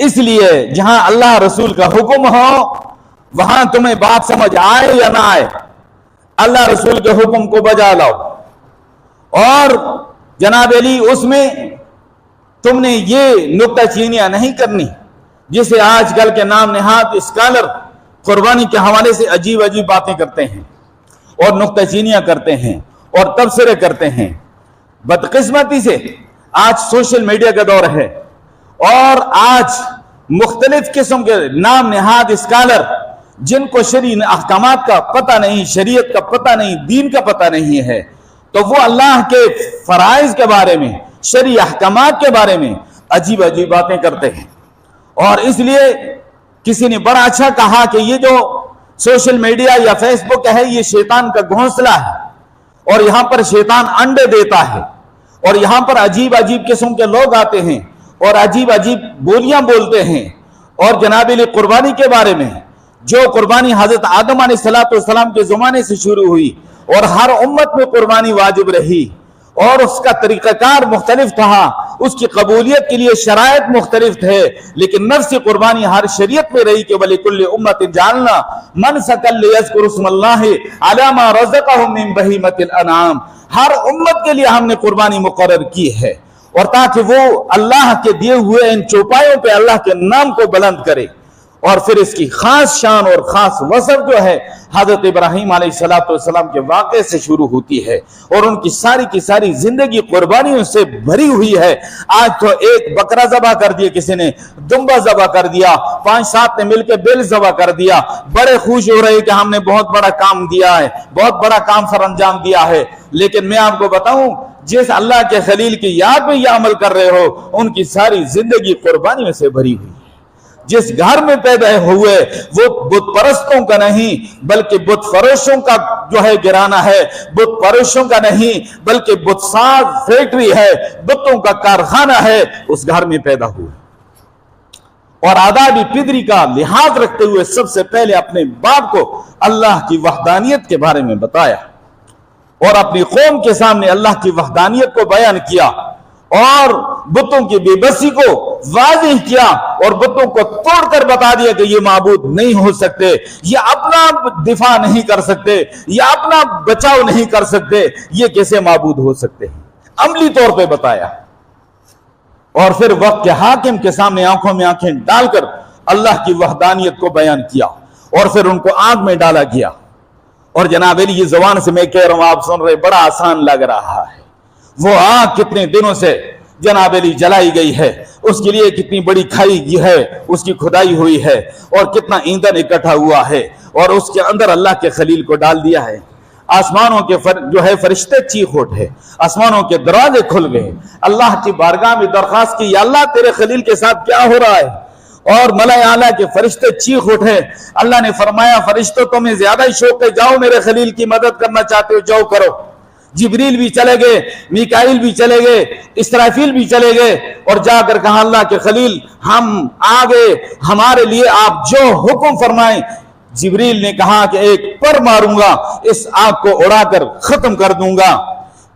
اس لیے جہاں اللہ رسول کا حکم ہو وہاں تمہیں بات سمجھ آئے یا نہ آئے، اللہ رسول کے حکم کو بجا لاؤ. اور جناب علی اس میں تم نے یہ نکتہ چینیاں نہیں کرنی جسے آج کل کے نام نہاد اسکالر قربانی کے حوالے سے عجیب عجیب باتیں کرتے ہیں اور نکتہ چینیاں کرتے ہیں اور تبصرے کرتے ہیں. بدقسمتی سے آج سوشل میڈیا کا دور ہے اور آج مختلف قسم کے نام نہاد اسکالر جن کو شرعی احکامات کا پتہ نہیں، شریعت کا پتہ نہیں، دین کا پتہ نہیں ہے، تو وہ اللہ کے فرائض کے بارے میں، شرعی احکامات کے بارے میں عجیب عجیب باتیں کرتے ہیں. اور اس لیے کسی نے بڑا اچھا کہا کہ یہ جو سوشل میڈیا یا فیس بک ہے یہ شیطان کا گھونسلہ ہے اور یہاں پر شیطان انڈے دیتا ہے اور یہاں پر عجیب عجیب قسم کے لوگ آتے ہیں اور عجیب عجیب بولیاں بولتے ہیں. اور جناب علی قربانی کے بارے میں جو قربانی حضرت آدم علیہ السلام کے زمانے سے شروع ہوئی اور ہر امت میں قربانی واجب رہی اور اس کا طریقہ کار مختلف تھا، اس کی قبولیت کے لیے شرائط مختلف تھے، لیکن نفس قربانی ہر شریعت میں رہی کہ وَلِكُلِّ أُمَّةٍ جَعَلْنَا مَنْسَكًا لِيَذْكُرُوا اسْمَ اللَّهِ عَلَىٰ مَا رَزَقَهُم مِّن بَهِيمَةِ الْأَنْعَامِ. ہر امت کے لیے ہم نے قربانی مقرر کی ہے اور تاکہ وہ اللہ کے دیے ہوئے ان چوپایوں پہ اللہ کے نام کو بلند کرے. اور پھر اس کی خاص شان اور خاص وصف جو ہے حضرت ابراہیم علیہ السلام کے واقعے سے شروع ہوتی ہے اور ان کی ساری زندگی قربانیوں سے بھری ہوئی ہے. آج تو ایک بکرا ذبح کر دیا، کسی نے دمبا ذبح کر دیا، 5-7 نے مل کے بیل ذبح کر دیا، بڑے خوش ہو رہے کہ ہم نے بہت بڑا کام دیا ہے، بہت بڑا کام سر انجام دیا ہے. لیکن میں آپ کو بتاؤں جس اللہ کے خلیل کی یاد میں یہ عمل کر رہے ہو ان کی ساری زندگی قربانیوں سے بھری ہوئی. جس گھر میں پیدا ہوئے وہ بت پرستوں کا نہیں بلکہ بت فروشوں کا جو ہے گھرانہ ہے، بت پرستوں کا نہیں بلکہ بت ساز فیکٹری ہے، بتوں کا کارخانہ ہے، اس گھر میں پیدا ہوئے. اور آداب فطری کا لحاظ رکھتے ہوئے سب سے پہلے اپنے باپ کو اللہ کی وحدانیت کے بارے میں بتایا اور اپنی قوم کے سامنے اللہ کی وحدانیت کو بیان کیا اور بتوں کی بے بسی کو واضح کیا اور بتوں کو توڑ کر بتا دیا کہ یہ معبود نہیں ہو سکتے، یہ اپنا دفاع نہیں کر سکتے، یہ اپنا بچاؤ نہیں کر سکتے، یہ کیسے معبود ہو سکتے ہیں، عملی طور پہ بتایا. اور پھر وقت کے حاکم کے سامنے آنکھوں میں آنکھیں ڈال کر اللہ کی وحدانیت کو بیان کیا اور پھر ان کو آگ میں ڈالا گیا. اور جناب علی یہ زبان سے میں کہہ رہا ہوں، آپ سن رہے، بڑا آسان لگ رہا ہے. وہ آگ کتنے دنوں سے جناب علی جلائی گئی ہے، اس کے لیے کتنی بڑی کھائی گئی ہے، اس کی کھدائی ہوئی ہے اور کتنا ایندھن اکٹھا ہوا ہے اور اس کے اندر اللہ کے خلیل کو ڈال دیا ہے. آسمانوں کے جو ہے فرشتے چیخ اٹھے، آسمانوں کے دروازے کھل گئے، اللہ کی بارگاہ میں درخواست کی، یا اللہ تیرے خلیل کے ساتھ کیا ہو رہا ہے؟ اور ملائے اعلیٰ کے فرشتے چیخ اٹھے. اللہ نے فرمایا فرشتوں تمہیں زیادہ ہی شوق ہے، جاؤ میرے خلیل کی مدد کرنا چاہتے ہو جاؤ کرو. جبریل بھی چلے گئے، میکائیل بھی چلے گئے، اسرافیل بھی چلے گئے اور جا کر کہا اللہ کے خلیل ہم آگے، ہمارے لیے آپ جو حکم فرمائیں. جبریل نے کہا کہ ایک پر ماروں گا، اس آگ کو اڑا کر ختم کر دوں گا.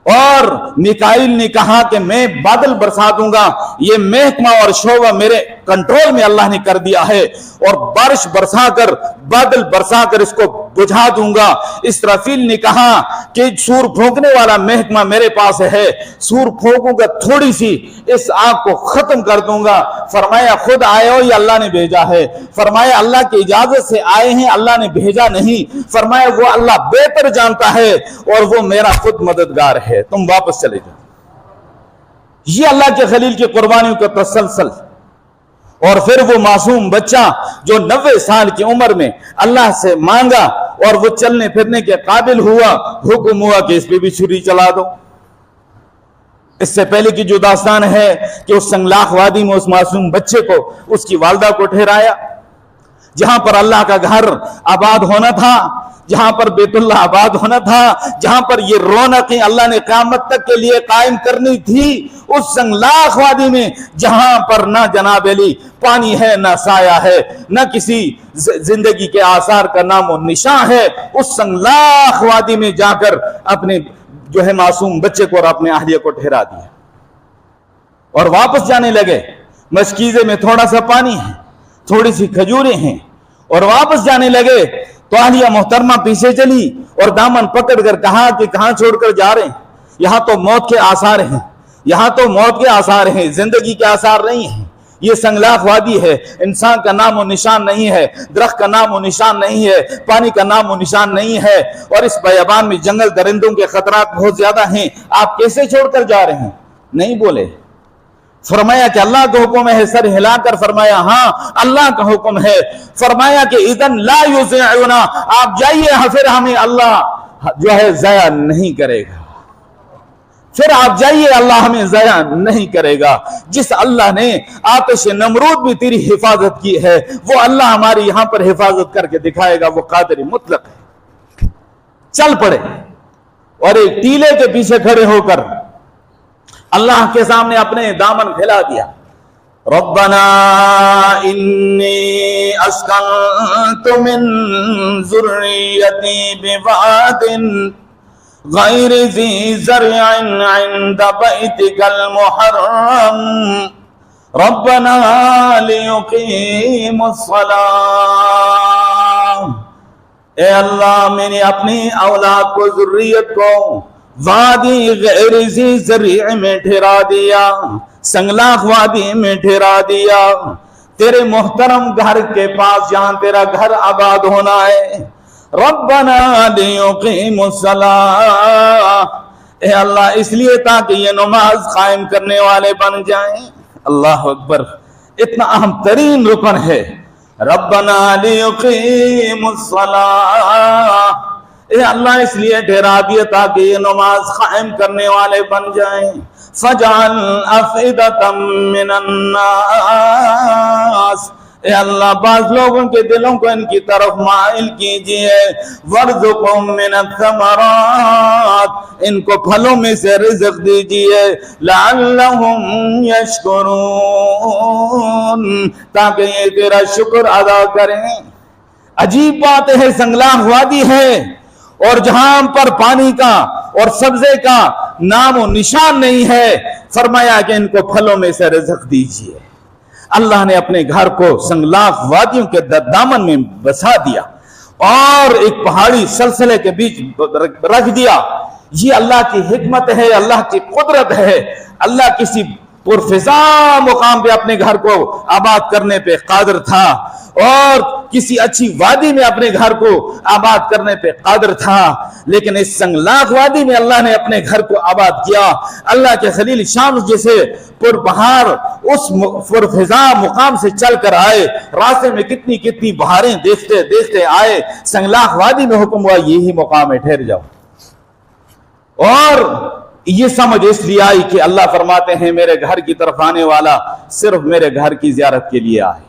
اور میکائیل نے کہا کہ میں بادل برسا دوں گا، یہ محکمہ اور شعبہ میرے کنٹرول میں اللہ نے کر دیا ہے اور بارش برسا کر، بادل برسا کر اس کو بجھا دوں گا. اسرافیل نے کہا کہ سور پھونکنے والا محکمہ میرے پاس ہے، سور پھونکوں گا تھوڑی سی اس آگ کو ختم کر دوں گا. فرمایا خود آئے ہو یا اللہ نے بھیجا ہے؟ فرمایا اللہ کی اجازت سے آئے ہیں، اللہ نے بھیجا نہیں. فرمایا وہ اللہ بہتر جانتا ہے اور وہ میرا خود مددگار ہے، تم واپس چلے جاؤ. یہ اللہ کے خلیل کی قربانیوں کا تسلسل. اور پھر وہ معصوم بچہ جو 90 سال کی عمر میں اللہ سے مانگا اور وہ چلنے پھرنے کے قابل ہوا، حکم ہوا کہ اس پہ بھی چھری چلا دو. اس سے پہلے کی جو داستان ہے کہ اس سنگلاخ وادی میں اس معصوم بچے کو اس کی والدہ کو ٹھہرایا، جہاں پر اللہ کا گھر آباد ہونا تھا، جہاں پر بیت اللہ آباد ہونا تھا، جہاں پر یہ رونقیں اللہ نے قیامت تک کے لیے قائم کرنی تھی، اس سنگلاخ وادی میں جہاں پر نہ جناب علی پانی ہے، نہ سایہ ہے، نہ کسی زندگی کے آثار کا نام و نشان ہے، اس سنگلاخ وادی میں جا کر اپنے جو ہے معصوم بچے کو اور اپنے اہلیہ کو ٹھہرا دیا اور واپس جانے لگے. مشکیزے میں تھوڑا سا پانی ہے، تھوڑی سی کھجوریں ہیں، اور واپس جانے لگے تو اہلیہ محترمہ پیچھے چلی اور دامن پکڑ کر کہا کہ کہاں چھوڑ کر جا رہے ہیں؟ یہاں تو موت کے آثار ہیں، یہاں تو موت کے آثار ہیں، زندگی کے آثار نہیں ہیں، یہ سنگلاخ وادی ہے، انسان کا نام و نشان نہیں ہے، درخت کا نام و نشان نہیں ہے، پانی کا نام و نشان نہیں ہے، اور اس بیابان میں جنگل درندوں کے خطرات بہت زیادہ ہیں، آپ کیسے چھوڑ کر جا رہے ہیں؟ نہیں بولے۔ فرمایا کہ اللہ کا حکم ہے، سر ہلا کر فرمایا ہاں اللہ کا حکم ہے۔ فرمایا کہ اذن لا یضیعنا، آپ جائیے، پھر ہمیں اللہ جو ہے ضائع نہیں کرے گا، پھر آپ جائیے اللہ ہمیں ضائع نہیں کرے گا۔ جس اللہ نے آتش نمرود بھی تیری حفاظت کی ہے، وہ اللہ ہماری یہاں پر حفاظت کر کے دکھائے گا، وہ قادر مطلق ہے۔ چل پڑے اور ایک ٹیلے کے پیچھے کھڑے ہو کر اللہ کے سامنے اپنے دامن پھیلا دیا۔ ربنا انی اسکنت من ذریتی بواد غیر ذی زرع عند بیتک المحرم ربنا لیقیموا الصلاة۔ اے اللہ میں نے اپنی اولاد کو، ذریت کو وادی غیر ذی زرع میں ٹھہرا دیا، سنگلاخ وادی میں ٹھہرا دیا، تیرے محترم گھر کے پاس جہاں تیرا گھر آباد ہونا ہے۔ ربنا لیقیموا الصلاة، اے اللہ اس لیے تاکہ یہ نماز قائم کرنے والے بن جائیں۔ اللہ اکبر، اتنا اہم ترین رکن ہے، ربنا لیقیموا الصلاة، اے اللہ اس لیے ٹھہرا دیا تاکہ یہ نماز قائم کرنے والے بن جائیں۔ فَجْعَلْ أَفْئِدَةً مِّنَ النَّاسِ، اے اللہ بعض لوگوں کے دلوں کو ان کی طرف مائل کیجئے۔ وَارْزُقْهُم مِّنَ الثَّمَرَاتِ، ان کو پھلوں میں سے رزق دیجئے۔ لَعَلَّهُمْ يَشْكُرُونَ، تاکہ یہ تیرا شکر ادا کریں۔ عجیب بات ہے، سنگلاخ وادی ہے اور جہاں پر پانی کا اور سبزے کا نام و نشان نہیں ہے، فرمایا کہ ان کو پھلوں میں سے رزق دیجئے۔ اللہ نے اپنے گھر کو سنگلاخ وادیوں کے دامن میں بسا دیا اور ایک پہاڑی سلسلے کے بیچ رکھ دیا۔ یہ اللہ کی حکمت ہے، اللہ کی قدرت ہے۔ اللہ کسی پرفضا مقام پہ اپنے گھر کو آباد کرنے پہ قادر تھا، اور کسی اچھی وادی میں اپنے گھر کو آباد کرنے پہ قادر تھا، لیکن اس سنگلاخ وادی میں اللہ نے اپنے گھر کو آباد کیا۔ اللہ کے خلیل شام جیسے پربہار اس پرفضا مقام سے چل کر آئے، راستے میں کتنی کتنی بہاریں دیکھتے دیکھتے آئے، سنگلاخ وادی میں حکم ہوا یہی مقام ہے، ٹھہر جاؤ۔ اور یہ سمجھ اس لیے آئی کہ اللہ فرماتے ہیں میرے گھر کی طرف آنے والا صرف میرے گھر کی زیارت کے لیے آئے۔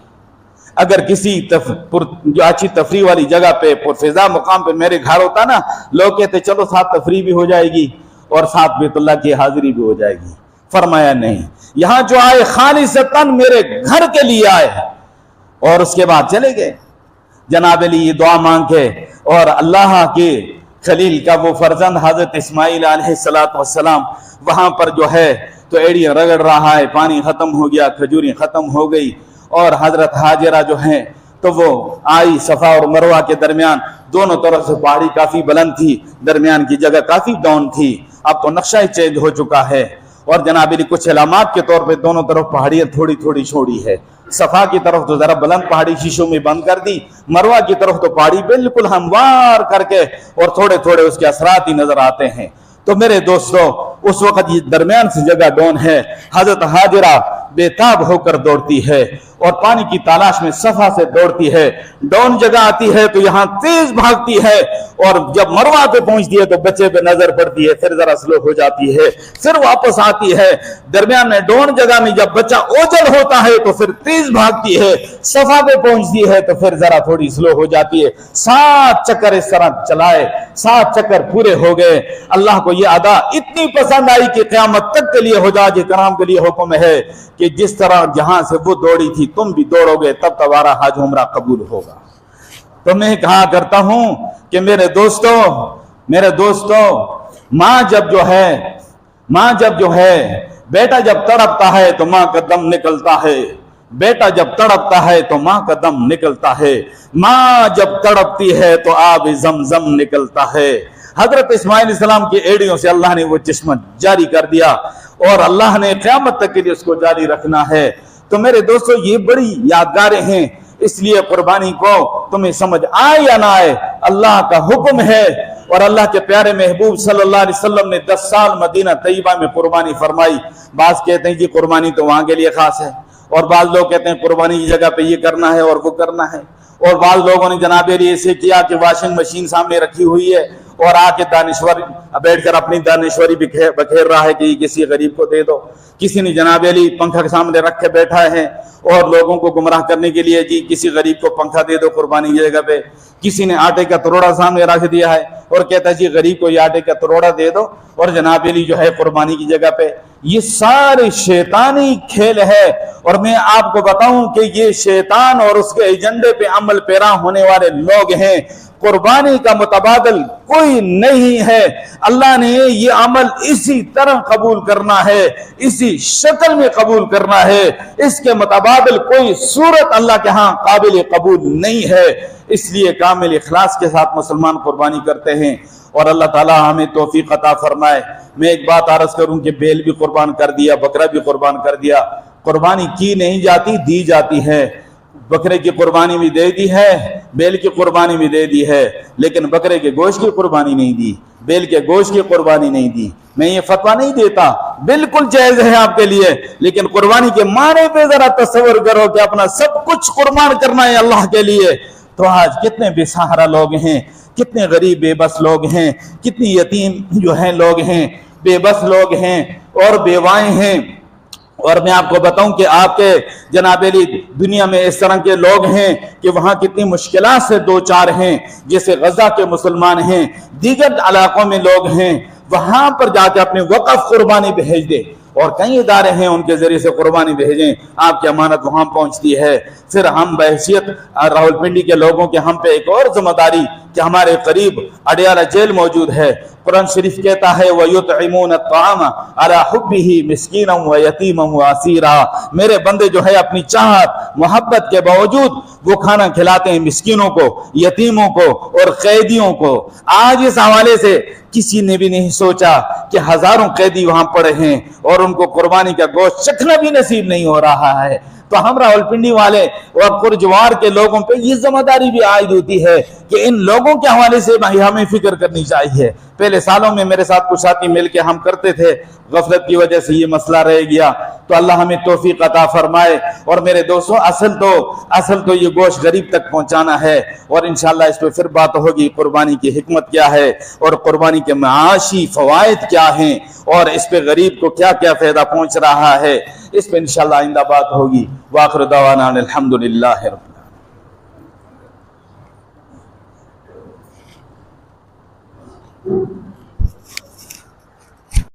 اگر کسی جو اچھی تفریح والی جگہ پہ پرفضا مقام پہ میرے گھر ہوتا نا، لوگ کہتے چلو ساتھ تفریح بھی ہو جائے گی اور ساتھ بیت اللہ کی حاضری بھی ہو جائے گی۔ فرمایا نہیں، یہاں جو آئے خالصتاً میرے گھر کے لیے آئے، اور اس کے بعد چلے گئے۔ جناب علی یہ دعا مانگ کے، اور اللہ کے خلیل کا وہ فرزند حضرت اسماعیل علیہ السلام وہاں پر جو ہے تو ایڑیاں رگڑ رہا ہے، پانی ختم ہو گیا، کھجوریں ختم ہو گئی، اور حضرت ہاجرہ جو ہیں تو وہ آئی صفا اور مروہ کے درمیان، دونوں طرف سے پہاڑی کافی بلند تھی، درمیان کی جگہ کافی ڈاؤن تھی، اب تو نقشہ ہی چینج ہو چکا ہے، اور جناب علی کچھ علامات کے طور پہ دونوں طرف پہاڑیاں تھوڑی تھوڑی چھوڑی ہے۔ صفا کی طرف تو ذرا بلند پہاڑی شیشوں میں بند کر دی، مروہ کی طرف تو پہاڑی بالکل ہموار کر کے اور تھوڑے تھوڑے اس کے اثرات ہی نظر آتے ہیں۔ تو میرے دوستو اس وقت یہ درمیان سے جگہ ڈون ہے، حضرت ہاجرہ بے تاب ہو کر دوڑتی ہے اور پانی کی تلاش میں صفا سے دوڑتی ہے، ڈون جگہ آتی ہے تو یہاں تیز بھاگتی ہے، اور جب مروہ پہ پہنچتی ہے تو بچے پہ نظر پڑتی ہے، پھر ذرا سلو ہو جاتی ہے، پھر واپس آتی ہے، درمیان میں ڈون جگہ میں جب بچہ اوجل ہوتا ہے تو پھر تیز بھاگتی ہے، صفا پہ پہنچتی ہے تو پھر ذرا تھوڑی سلو ہو جاتی ہے۔ 7 چکر اس طرح چلائے، 7 چکر پورے ہو گئے۔ اللہ کو یہ ادا اتنی پسند آئی کہ قیامت تک کے لیے حجاج کرام کے لیے حکم ہے کہ جس طرح جہاں سے وہ دوڑی تھی تم بھی دوڑو گے، تب تمہارا حج عمرہ قبول ہوگا۔ تو میں کہا کرتا ہوں کہ میرے دوستو ماں جب جو ہے بیٹا جب تڑپتا ہے تو ماں کا دم نکلتا ہے، بیٹا جب تڑپتا ہے تو ماں کا دم نکلتا ہے، ماں جب تڑپتی ہے تو آب زمزم نکلتا ہے۔ حضرت اسماعیل علیہ السلام کی ایڑیوں سے اللہ نے وہ چشمہ جاری کر دیا اور اللہ نے قیامت تک کے لیے اس کو جاری رکھنا ہے۔ تو میرے دوستو یہ بڑی یادگاریں ہیں، اس لیے قربانی کو تمہیں سمجھ آئے یا نہ آئے اللہ کا حکم ہے۔ اور اللہ کے پیارے محبوب صلی اللہ علیہ وسلم نے 10 سال مدینہ طیبہ میں قربانی فرمائی۔ بعض کہتے ہیں جی قربانی تو وہاں کے لیے خاص ہے، اور بعض لوگ کہتے ہیں قربانی کی جگہ پہ یہ کرنا ہے اور وہ کرنا ہے، اور بعض لوگوں نے جناب علی ایسے کیا کہ واشنگ مشین سامنے رکھی ہوئی ہے اور آ کے دانشور بیٹھ کر اپنی دانشوری بکھیر رہا ہے کہ یہ کسی غریب کو دے دو۔ کسی نے جناب علی پنکھا کے سامنے رکھ کے بیٹھا ہے اور لوگوں کو گمراہ کرنے کے لیے جی کسی غریب کو پنکھا دے دو قربانی کی جگہ پہ۔ کسی نے آٹے کا تروڑا سامنے رکھ دیا ہے اور کہتا ہے جی غریب کو یہ آٹے کا تروڑا دے دو اور جناب علی جو ہے قربانی کی جگہ پہ۔ یہ سارے شیطانی کھیل ہے، اور میں آپ کو بتاؤں کہ یہ شیطان اور اس کے ایجنڈے پہ عمل پیرا ہونے والے لوگ ہیں۔ قربانی کا متبادل کوئی نہیں ہے، اللہ نے یہ عمل اسی طرح قبول کرنا ہے، اسی شکل میں قبول کرنا ہے، اس کے متبادل کوئی صورت اللہ کے ہاں قابل قبول نہیں ہے۔ اس لیے کامل اخلاص کے ساتھ مسلمان قربانی کرتے ہیں، اور اللہ تعالیٰ ہمیں توفیق عطا فرمائے۔ میں ایک بات عرض کروں کہ بیل بھی قربان کر دیا، بکرا بھی قربان کر دیا۔ قربانی کی نہیں جاتی، دی جاتی ہے۔ بکرے کی قربانی بھی دے دی ہے، بیل کی قربانی بھی دے دی ہے، لیکن بکرے کے گوشت کی قربانی نہیں دی، بیل کے گوشت کی قربانی نہیں دی۔ میں یہ فتویٰ نہیں دیتا، بالکل جائز ہے آپ کے لیے، لیکن قربانی کے معنی پہ ذرا تصور کرو کہ اپنا سب کچھ قربان کرنا ہے اللہ کے لیے۔ تو آج کتنے بے سہارا لوگ ہیں، کتنے غریب بے بس لوگ ہیں، کتنی یتیم جو ہیں لوگ ہیں، بے بس لوگ ہیں اور بیوائیں ہیں۔ اور میں آپ کو بتاؤں کہ آپ کے جناب علی دنیا میں اس طرح کے لوگ ہیں کہ وہاں کتنی مشکلات سے دو چار ہیں، جیسے غزہ کے مسلمان ہیں، دیگر علاقوں میں لوگ ہیں، وہاں پر جا کے اپنے وقف قربانی بھیج دے، اور کئی ادارے ہیں ان کے ذریعے سے قربانی بھیجیں، آپ کی امانت وہاں پہنچتی ہے۔ پھر ہم بحیثیت راولپنڈی کے لوگوں کے ہم پہ ایک اور ذمہ داری کہ ہمارے قریب اڈیالہ جیل موجود ہے۔ قرآن شریف کہتا ہے وَيُطْعِمُونَ الطَّعَامَ عَلَىٰ حُبِّهِ مِسْكِينًا وَيَتِيمًا وَأَسِيرًا، میرے بندے جو ہے اپنی چاہت محبت کے باوجود وہ کھانا کھلاتے ہیں مسکینوں کو، یتیموں کو اور قیدیوں کو۔ آج اس حوالے سے کسی نے بھی نہیں سوچا کہ ہزاروں قیدی وہاں پڑے ہیں اور ان کو قربانی کا گوشت چکھنا بھی نصیب نہیں ہو رہا ہے۔ تو ہم راولپنڈی والے اور پرجوار کے لوگوں پہ یہ ذمہ داری بھی عائد ہوتی ہے کہ ان لوگوں کے حوالے سے ہمیں فکر کرنی چاہیے۔ پہلے سالوں میں میرے ساتھ کچھ ساتھی مل کے ہم کرتے تھے، غفلت کی وجہ سے یہ مسئلہ رہ گیا، تو اللہ ہمیں توفیق عطا فرمائے۔ اور میرے دوستوں اصل تو یہ گوشت غریب تک پہنچانا ہے، اور انشاءاللہ اس پہ پھر بات ہوگی قربانی کی حکمت کیا ہے اور قربانی کے معاشی فوائد کیا ہیں اور اس پہ غریب کو کیا کیا فائدہ پہنچ رہا ہے، اس پہ انشاءاللہ آئندہ بات ہوگی۔ وآخر دعوانا الحمدللہ رب العالمین۔